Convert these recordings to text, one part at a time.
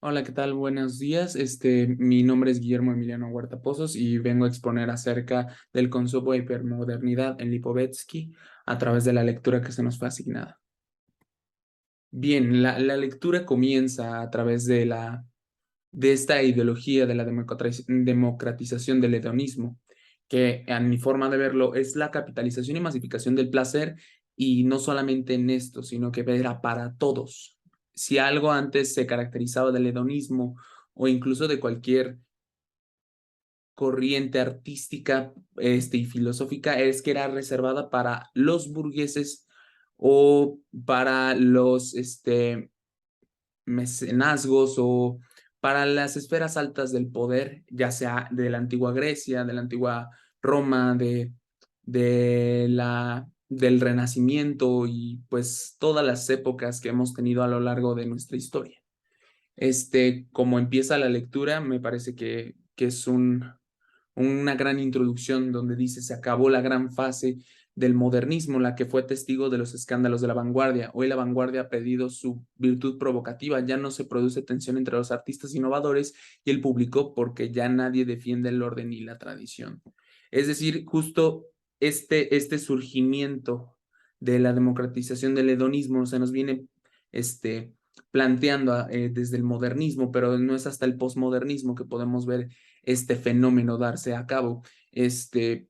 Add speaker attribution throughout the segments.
Speaker 1: Hola, ¿qué tal? Buenos días. Mi nombre es Guillermo Emiliano Huerta Pozos y vengo a exponer acerca del consumo de hipermodernidad en Lipovetsky a través de la lectura que se nos fue asignada. Bien, la lectura comienza a través de esta ideología de la democratización del hedonismo, que a mi forma de verlo es la capitalización y masificación del placer, y no solamente en esto, sino que era para todos. Si algo antes se caracterizaba del hedonismo o incluso de cualquier corriente artística y filosófica, es que era reservada para los burgueses o para los mecenazgos o para las esferas altas del poder, ya sea de la antigua Grecia, de la antigua Roma, del Renacimiento y pues todas las épocas que hemos tenido a lo largo de nuestra historia. Como empieza la lectura, me parece que es una gran introducción donde dice: se acabó la gran fase del modernismo, la que fue testigo de los escándalos de la vanguardia. Hoy la vanguardia ha perdido su virtud provocativa, ya no se produce tensión entre los artistas innovadores y el público porque ya nadie defiende el orden y la tradición. Es decir, justo este surgimiento de la democratización del hedonismo se nos viene planteando desde el modernismo, pero no es hasta el posmodernismo que podemos ver este fenómeno darse a cabo,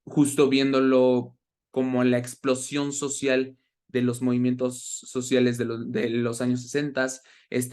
Speaker 1: justo viéndolo como la explosión social de los movimientos sociales de los años 60,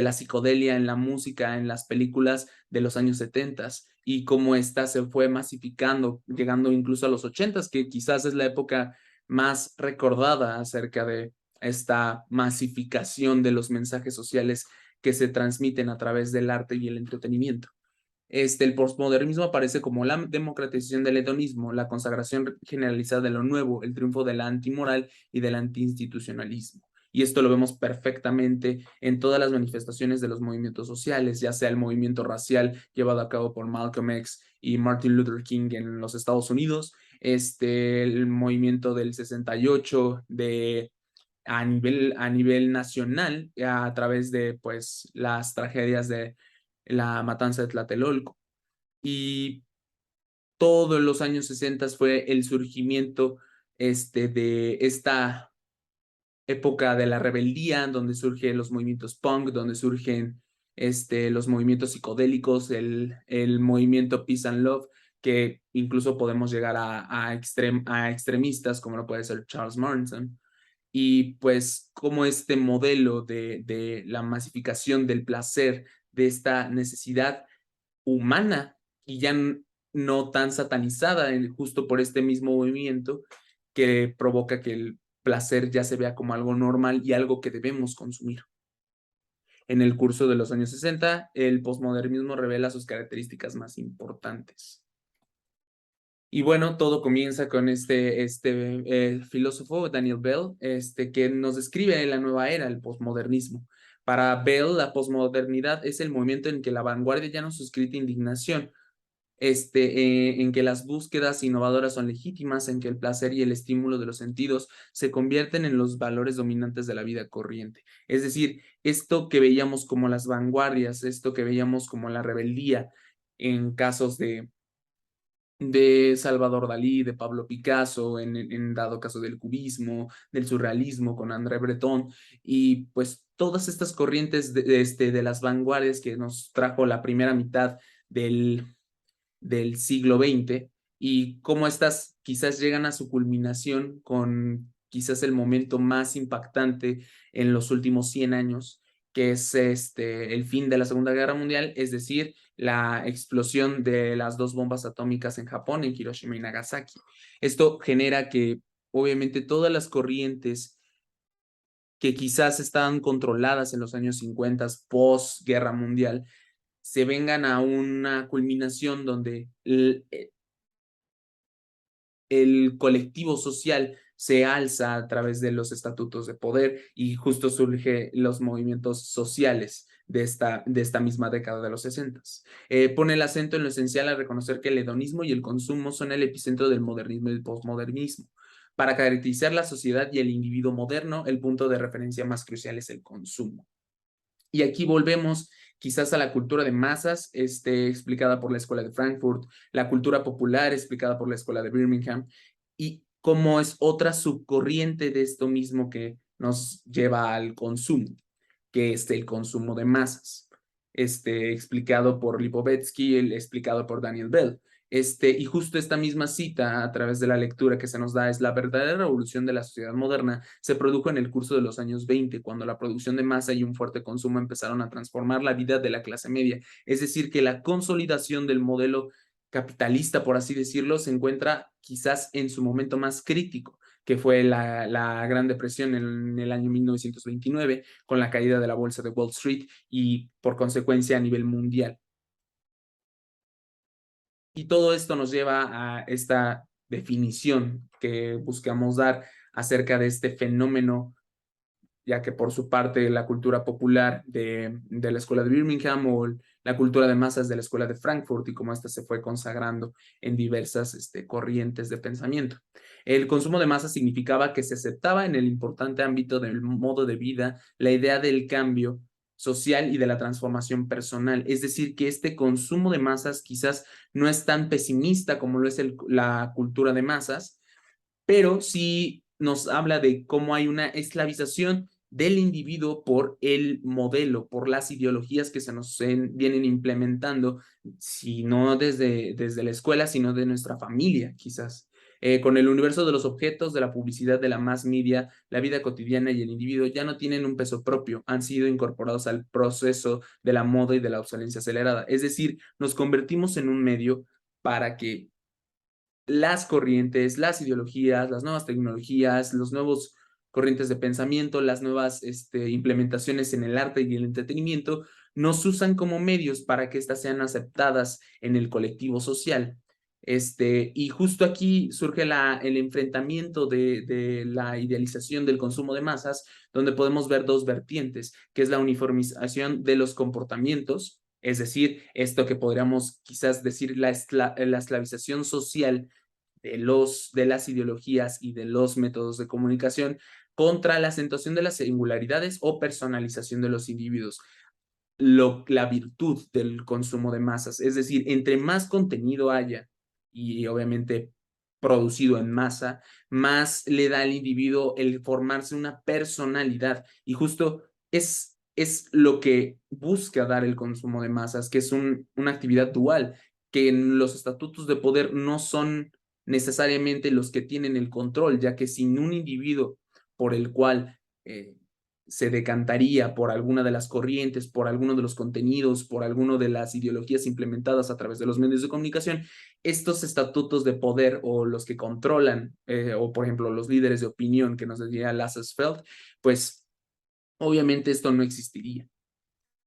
Speaker 1: la psicodelia en la música, en las películas de los años 70, y cómo esta se fue masificando, llegando incluso a los 80, que quizás es la época más recordada acerca de esta masificación de los mensajes sociales que se transmiten a través del arte y el entretenimiento. El postmodernismo aparece como la democratización del hedonismo, la consagración generalizada de lo nuevo, el triunfo de la antimoral y del antiinstitucionalismo. Y esto lo vemos perfectamente en todas las manifestaciones de los movimientos sociales, ya sea el movimiento racial llevado a cabo por Malcolm X y Martin Luther King en los Estados Unidos, el movimiento del 68 a nivel nacional a través de pues las tragedias de la matanza de Tlatelolco. Y todos los años 60 fue el surgimiento de esta época de la rebeldía, donde surgen los movimientos punk, donde surgen los movimientos psicodélicos, el movimiento Peace and Love, que incluso podemos llegar a extremistas, como lo puede ser Charles Manson. Y pues como este modelo de la masificación del placer, de esta necesidad humana y ya no tan satanizada justo por este mismo movimiento, que provoca que el placer ya se vea como algo normal y algo que debemos consumir. En el curso de los años 60, el posmodernismo revela sus características más importantes. Y bueno, todo comienza con filósofo Daniel Bell, que nos describe la nueva era, el posmodernismo. Para Bell, la posmodernidad es el momento en que la vanguardia ya no suscita indignación, en que las búsquedas innovadoras son legítimas, en que el placer y el estímulo de los sentidos se convierten en los valores dominantes de la vida corriente. Es decir, esto que veíamos como las vanguardias, esto que veíamos como la rebeldía en casos de Salvador Dalí, de Pablo Picasso, en dado caso del cubismo, del surrealismo con André Breton, y pues todas estas corrientes de las vanguardias que nos trajo la primera mitad del siglo XX, y cómo estas quizás llegan a su culminación con quizás el momento más impactante en los últimos 100 años, que es el fin de la Segunda Guerra Mundial, es decir, la explosión de las dos bombas atómicas en Japón, en Hiroshima y Nagasaki. Esto genera que obviamente todas las corrientes que quizás estaban controladas en los años 50, post Guerra Mundial, se vengan a una culminación donde el colectivo social se alza a través de los estatutos de poder, y justo surge los movimientos sociales de esta misma década de los 60. Pone el acento en lo esencial a reconocer que el hedonismo y el consumo son el epicentro del modernismo y el postmodernismo. Para caracterizar la sociedad y el individuo moderno, el punto de referencia más crucial es el consumo. Y aquí volvemos quizás a la cultura de masas, explicada por la Escuela de Frankfurt, la cultura popular explicada por la Escuela de Birmingham, y cómo es otra subcorriente de esto mismo que nos lleva al consumo, que es el consumo de masas, explicado por Lipovetsky, explicado por Daniel Bell. Y justo esta misma cita, a través de la lectura que se nos da, es la verdadera revolución de la sociedad moderna, se produjo en el curso de los años 20, cuando la producción de masa y un fuerte consumo empezaron a transformar la vida de la clase media. Es decir, que la consolidación del modelo capitalista, por así decirlo, se encuentra quizás en su momento más crítico, que fue la Gran Depresión en el año 1929, con la caída de la bolsa de Wall Street y por consecuencia a nivel mundial. Y todo esto nos lleva a esta definición que buscamos dar acerca de este fenómeno, ya que por su parte la cultura popular de la Escuela de Birmingham o la cultura de masas de la Escuela de Frankfurt y cómo ésta se fue consagrando en diversas corrientes de pensamiento. El consumo de masas significaba que se aceptaba en el importante ámbito del modo de vida la idea del cambio social y de la transformación personal. Es decir, que este consumo de masas quizás no es tan pesimista como lo es la cultura de masas, pero sí nos habla de cómo hay una esclavización del individuo por el modelo, por las ideologías que se nos vienen implementando, si no desde la escuela, sino de nuestra familia, quizás. Con el universo de los objetos, de la publicidad, de la mass media, la vida cotidiana y el individuo ya no tienen un peso propio, han sido incorporados al proceso de la moda y de la obsolescencia acelerada. Es decir, nos convertimos en un medio para que las corrientes, las ideologías, las nuevas tecnologías, los nuevos corrientes de pensamiento, las nuevas implementaciones en el arte y el entretenimiento, nos usan como medios para que éstas sean aceptadas en el colectivo social. Y justo aquí surge el enfrentamiento de la idealización del consumo de masas, donde podemos ver dos vertientes, que es la uniformización de los comportamientos, es decir, esto que podríamos quizás decir la esclavización social de las ideologías y de los métodos de comunicación contra la acentuación de las singularidades o personalización de los individuos. La virtud del consumo de masas, es decir, entre más contenido haya y obviamente producido en masa, más le da al individuo el formarse una personalidad y justo es lo que busca dar el consumo de masas, que es una actividad dual, que en los estatutos de poder no son necesariamente los que tienen el control, ya que sin un individuo por el cual se decantaría por alguna de las corrientes, por alguno de los contenidos, por alguna de las ideologías implementadas a través de los medios de comunicación, estos estatutos de poder o los que controlan, o por ejemplo los líderes de opinión que nos decía Lassersfeld, pues obviamente esto no existiría.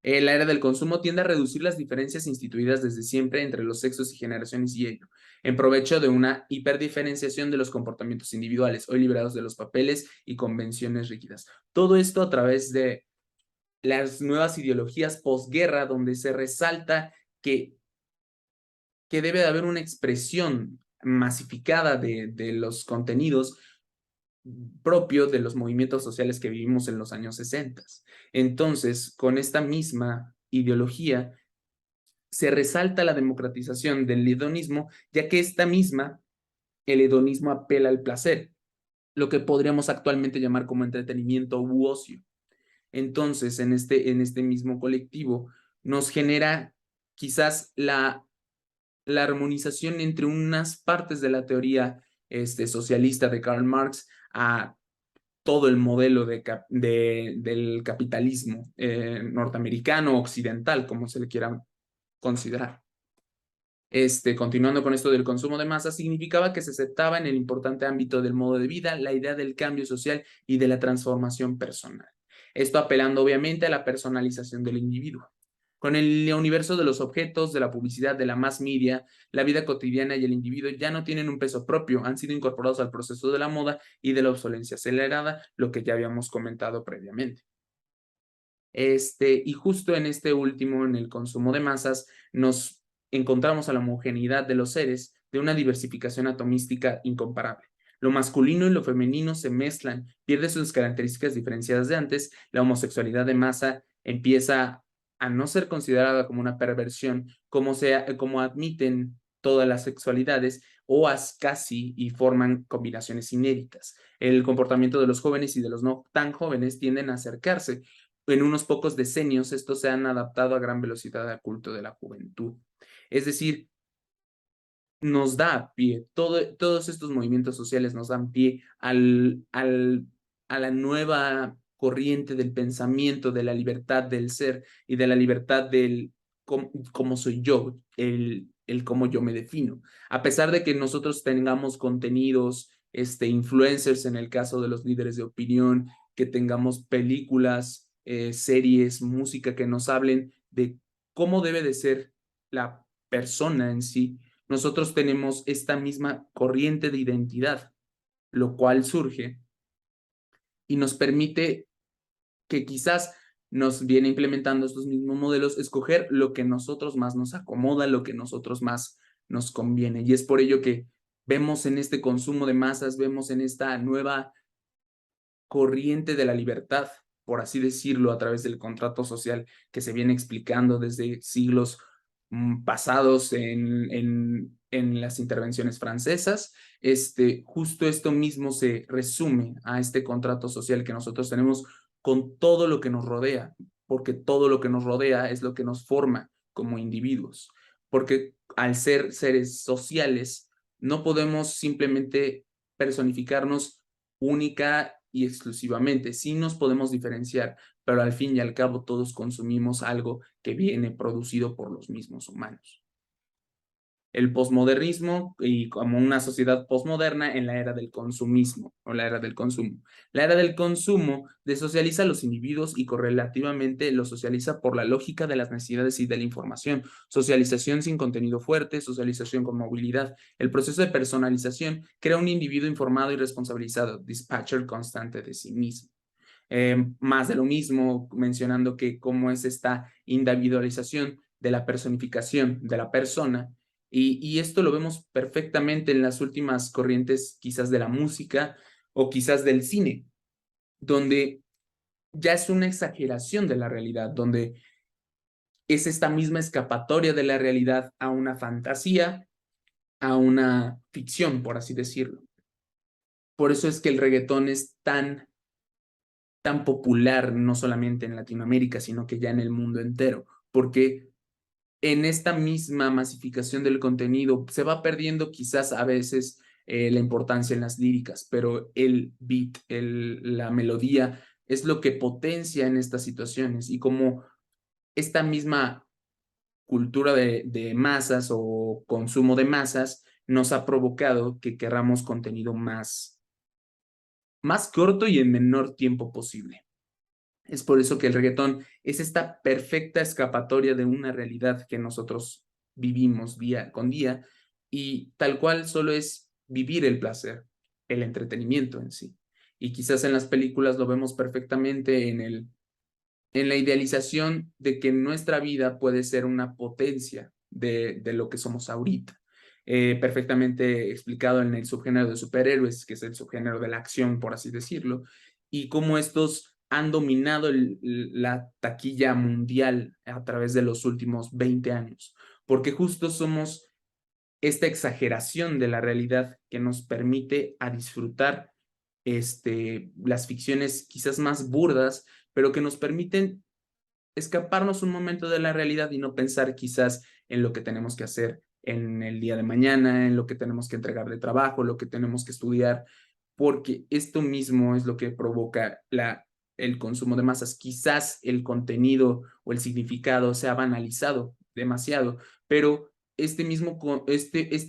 Speaker 1: La era del consumo tiende a reducir las diferencias instituidas desde siempre entre los sexos y generaciones y ello, en provecho de una hiperdiferenciación de los comportamientos individuales, hoy liberados de los papeles y convenciones rígidas. Todo esto a través de las nuevas ideologías posguerra, donde se resalta que debe de haber una expresión masificada de los contenidos propio de los movimientos sociales que vivimos en los años 60. Entonces, con esta misma ideología, se resalta la democratización del hedonismo, ya que el hedonismo apela al placer, lo que podríamos actualmente llamar como entretenimiento u ocio. Entonces, en este mismo colectivo, nos genera quizás la armonización entre unas partes de la teoría socialista de Karl Marx a todo el modelo del capitalismo norteamericano, occidental, como se le quiera considerar. Continuando con esto del consumo de masa, significaba que se aceptaba en el importante ámbito del modo de vida la idea del cambio social y de la transformación personal. Esto apelando obviamente a la personalización del individuo. Con el universo de los objetos, de la publicidad, de la mass media, la vida cotidiana y el individuo ya no tienen un peso propio, han sido incorporados al proceso de la moda y de la obsolencia acelerada, lo que ya habíamos comentado previamente. Y justo en este último, en el consumo de masas, nos encontramos a la homogeneidad de los seres de una diversificación atomística incomparable. Lo masculino y lo femenino se mezclan, pierde sus características diferenciadas de antes, la homosexualidad de masa empieza a no ser considerada como una perversión, como admiten todas las sexualidades o casi y forman combinaciones inéditas. El comportamiento de los jóvenes y de los no tan jóvenes tienden a acercarse. En unos pocos decenios, estos se han adaptado a gran velocidad al culto de la juventud. Es decir, nos da pie, todos estos movimientos sociales nos dan pie a la nueva corriente del pensamiento, de la libertad del ser y de la libertad del cómo soy yo, el cómo yo me defino. A pesar de que nosotros tengamos contenidos, influencers en el caso de los líderes de opinión, que tengamos películas, series, música que nos hablen de cómo debe de ser la persona en sí, nosotros tenemos esta misma corriente de identidad, lo cual surge y nos permite que quizás nos viene implementando estos mismos modelos, escoger lo que nosotros más nos acomoda, lo que nosotros más nos conviene. Y es por ello que vemos en este consumo de masas, vemos en esta nueva corriente de la libertad, por así decirlo, a través del contrato social que se viene explicando desde siglos pasados en las intervenciones francesas. Justo esto mismo se resume a este contrato social que nosotros tenemos con todo lo que nos rodea, porque todo lo que nos rodea es lo que nos forma como individuos, porque al ser seres sociales no podemos simplemente personificarnos única y exclusivamente. Sí nos podemos diferenciar, pero al fin y al cabo todos consumimos algo que viene producido por los mismos humanos. El posmodernismo y como una sociedad posmoderna en la era del consumismo o la era del consumo. La era del consumo desocializa a los individuos y correlativamente los socializa por la lógica de las necesidades y de la información. Socialización sin contenido fuerte, socialización con movilidad. El proceso de personalización crea un individuo informado y responsabilizado, dispatcher constante de sí mismo. Más de lo mismo, mencionando que cómo es esta individualización de la personificación de la persona. Y esto lo vemos perfectamente en las últimas corrientes quizás de la música o quizás del cine, donde ya es una exageración de la realidad, donde es esta misma escapatoria de la realidad a una fantasía, a una ficción, por así decirlo. Por eso es que el reggaetón es tan popular, no solamente en Latinoamérica, sino que ya en el mundo entero, porque en esta misma masificación del contenido se va perdiendo quizás a veces la importancia en las líricas, pero el beat, la melodía es lo que potencia en estas situaciones y como esta misma cultura de masas o consumo de masas nos ha provocado que querramos contenido más corto y en menor tiempo posible. Es por eso que el reggaetón es esta perfecta escapatoria de una realidad que nosotros vivimos día con día y tal cual solo es vivir el placer, el entretenimiento en sí. Y quizás en las películas lo vemos perfectamente en la idealización de que nuestra vida puede ser una potencia de lo que somos ahorita. Perfectamente explicado en el subgénero de superhéroes, que es el subgénero de la acción, por así decirlo, y cómo estos han dominado la taquilla mundial a través de los últimos 20 años, porque justo somos esta exageración de la realidad que nos permite a disfrutar las ficciones quizás más burdas, pero que nos permiten escaparnos un momento de la realidad y no pensar quizás en lo que tenemos que hacer en el día de mañana, en lo que tenemos que entregar de trabajo, lo que tenemos que estudiar, porque esto mismo es lo que provoca el consumo de masas. Quizás el contenido o el significado se ha banalizado demasiado, pero este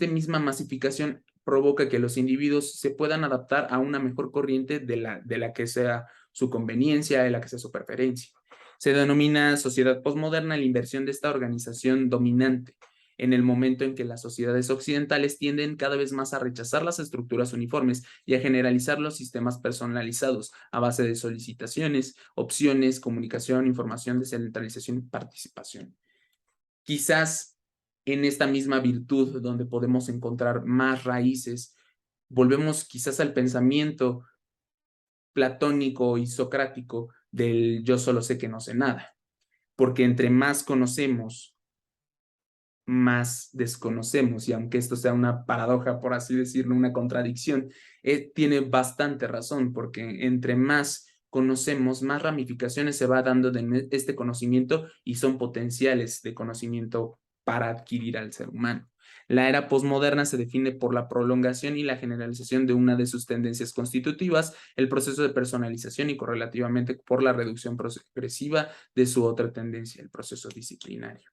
Speaker 1: misma masificación provoca que los individuos se puedan adaptar a una mejor corriente de la que sea su conveniencia, de la que sea su preferencia. Se denomina sociedad postmoderna la inversión de esta organización dominante en el momento en que las sociedades occidentales tienden cada vez más a rechazar las estructuras uniformes y a generalizar los sistemas personalizados a base de solicitaciones, opciones, comunicación, información, descentralización y participación. Quizás en esta misma virtud donde podemos encontrar más raíces, volvemos quizás al pensamiento platónico y socrático del yo solo sé que no sé nada, porque entre más conocemos, más desconocemos, y aunque esto sea una paradoja, por así decirlo, una contradicción, tiene bastante razón, porque entre más conocemos, más ramificaciones se va dando de este conocimiento y son potenciales de conocimiento para adquirir al ser humano. La era posmoderna se define por la prolongación y la generalización de una de sus tendencias constitutivas, el proceso de personalización, y correlativamente por la reducción progresiva de su otra tendencia, el proceso disciplinario.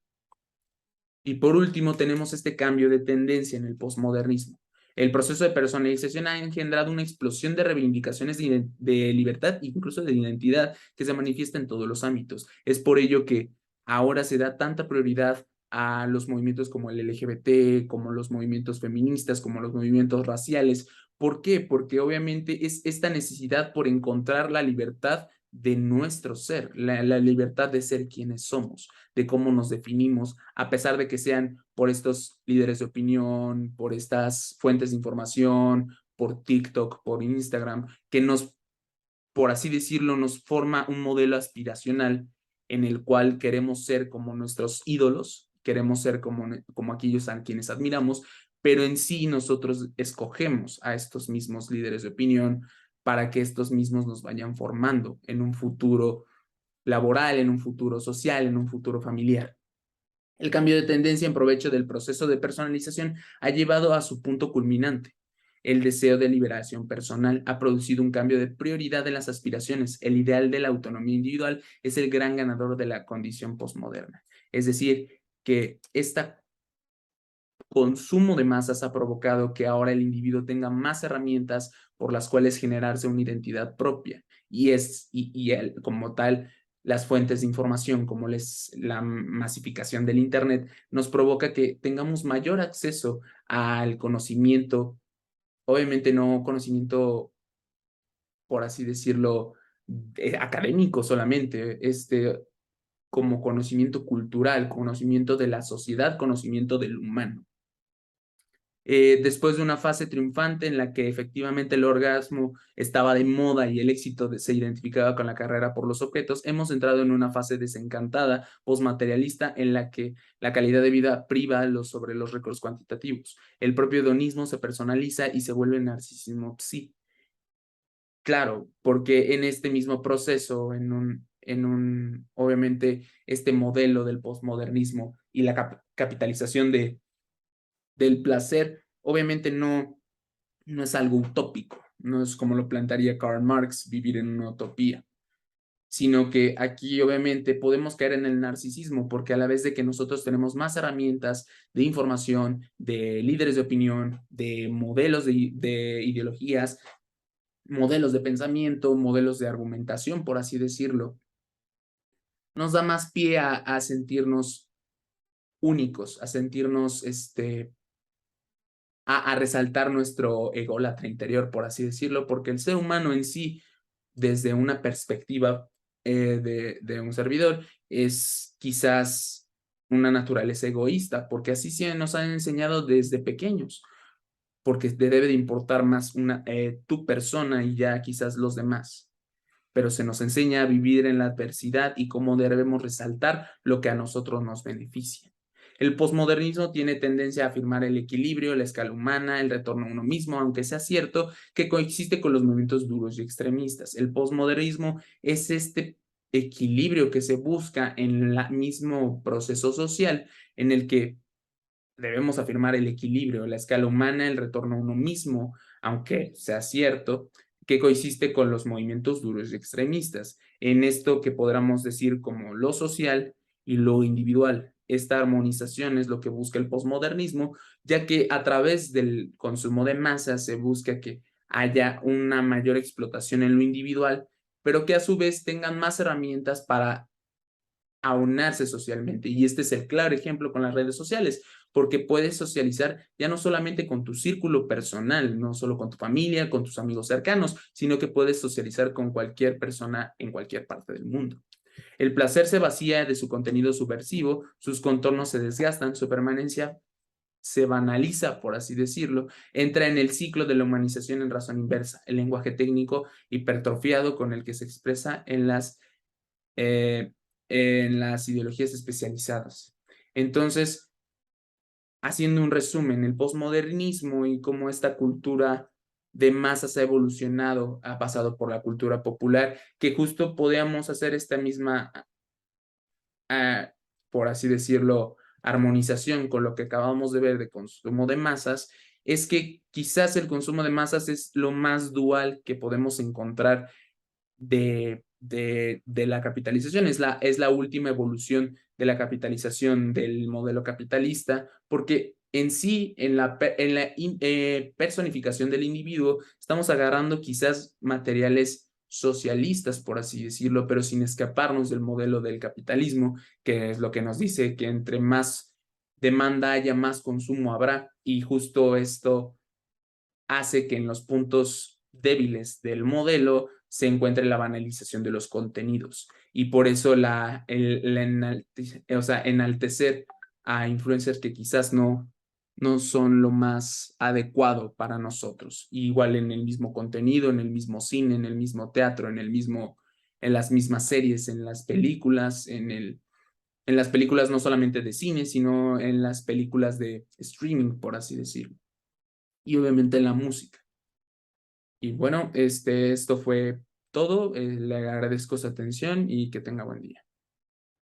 Speaker 1: Y por último, tenemos este cambio de tendencia en el posmodernismo. El proceso de personalización ha engendrado una explosión de reivindicaciones de libertad, incluso de identidad, que se manifiesta en todos los ámbitos. Es por ello que ahora se da tanta prioridad a los movimientos como el LGBT, como los movimientos feministas, como los movimientos raciales. ¿Por qué? Porque obviamente es esta necesidad por encontrar la libertad de nuestro ser, la libertad de ser quienes somos, de cómo nos definimos, a pesar de que sean por estos líderes de opinión, por estas fuentes de información, por TikTok, por Instagram, que nos, por así decirlo, nos forma un modelo aspiracional en el cual queremos ser como nuestros ídolos, queremos ser como aquellos a quienes admiramos, pero en sí nosotros escogemos a estos mismos líderes de opinión para que estos mismos nos vayan formando en un futuro laboral, en un futuro social, en un futuro familiar. El cambio de tendencia en provecho del proceso de personalización ha llevado a su punto culminante. El deseo de liberación personal ha producido un cambio de prioridad en las aspiraciones. El ideal de la autonomía individual es el gran ganador de la condición postmoderna. Es decir, que este consumo de masas ha provocado que ahora el individuo tenga más herramientas por las cuales generarse una identidad propia. Y él, como tal, las fuentes de información, como la masificación del Internet, nos provoca que tengamos mayor acceso al conocimiento, obviamente no conocimiento, por así decirlo, académico solamente, como conocimiento cultural, conocimiento de la sociedad, conocimiento del humano. Después de una fase triunfante en la que efectivamente el orgasmo estaba de moda y el éxito se identificaba con la carrera por los objetos, hemos entrado en una fase desencantada, postmaterialista, en la que la calidad de vida priva sobre los récords cuantitativos. El propio hedonismo se personaliza y se vuelve narcisismo psi. Claro, porque en este mismo proceso, obviamente, este modelo del postmodernismo y la capitalización del placer, obviamente no es algo utópico, no es como lo plantearía Karl Marx, vivir en una utopía, sino que aquí obviamente podemos caer en el narcisismo, porque a la vez de que nosotros tenemos más herramientas de información, de líderes de opinión, de modelos de ideologías, modelos de pensamiento, modelos de argumentación, por así decirlo, nos da más pie a sentirnos únicos, a sentirnos a resaltar nuestro ególatra interior, por así decirlo, porque el ser humano en sí, desde una perspectiva de un servidor, es quizás una naturaleza egoísta, porque así sí nos han enseñado desde pequeños, porque te debe de importar más tu persona y ya quizás los demás. Pero se nos enseña a vivir en la adversidad y cómo debemos resaltar lo que a nosotros nos beneficia. El posmodernismo tiene tendencia a afirmar el equilibrio, la escala humana, el retorno a uno mismo, aunque sea cierto que coexiste con los movimientos duros y extremistas. El posmodernismo es este equilibrio que se busca en el mismo proceso social en el que debemos afirmar el equilibrio, la escala humana, el retorno a uno mismo, aunque sea cierto, que coexiste con los movimientos duros y extremistas, en esto que podríamos decir como lo social y lo individual. Esta armonización es lo que busca el posmodernismo, ya que a través del consumo de masas se busca que haya una mayor explotación en lo individual, pero que a su vez tengan más herramientas para aunarse socialmente. Y este es el claro ejemplo con las redes sociales, porque puedes socializar ya no solamente con tu círculo personal, no solo con tu familia, con tus amigos cercanos, sino que puedes socializar con cualquier persona en cualquier parte del mundo. El placer se vacía de su contenido subversivo, sus contornos se desgastan, su permanencia se banaliza, por así decirlo, entra en el ciclo de la humanización en razón inversa, el lenguaje técnico hipertrofiado con el que se expresa en las en las ideologías especializadas. Entonces, haciendo un resumen, el posmodernismo y cómo esta cultura de masas ha evolucionado, ha pasado por la cultura popular, que justo podíamos hacer esta misma, por así decirlo, armonización con lo que acabamos de ver de consumo de masas, es que quizás el consumo de masas es lo más dual que podemos encontrar de la capitalización, es la última evolución de la capitalización del modelo capitalista, porque en sí, en la personificación del individuo, estamos agarrando quizás materiales socialistas, por así decirlo, pero sin escaparnos del modelo del capitalismo, que es lo que nos dice que entre más demanda haya, más consumo habrá, y justo esto hace que en los puntos débiles del modelo se encuentre la banalización de los contenidos. Y por eso o sea, enaltecer a influencers que quizás no son lo más adecuado para nosotros. Igual en el mismo contenido, en el mismo cine, en el mismo teatro, en las mismas series, en las películas, en las películas no solamente de cine, sino en las películas de streaming, por así decirlo. Y obviamente en la música. Y bueno, esto fue todo. Le agradezco su atención y que tenga buen día.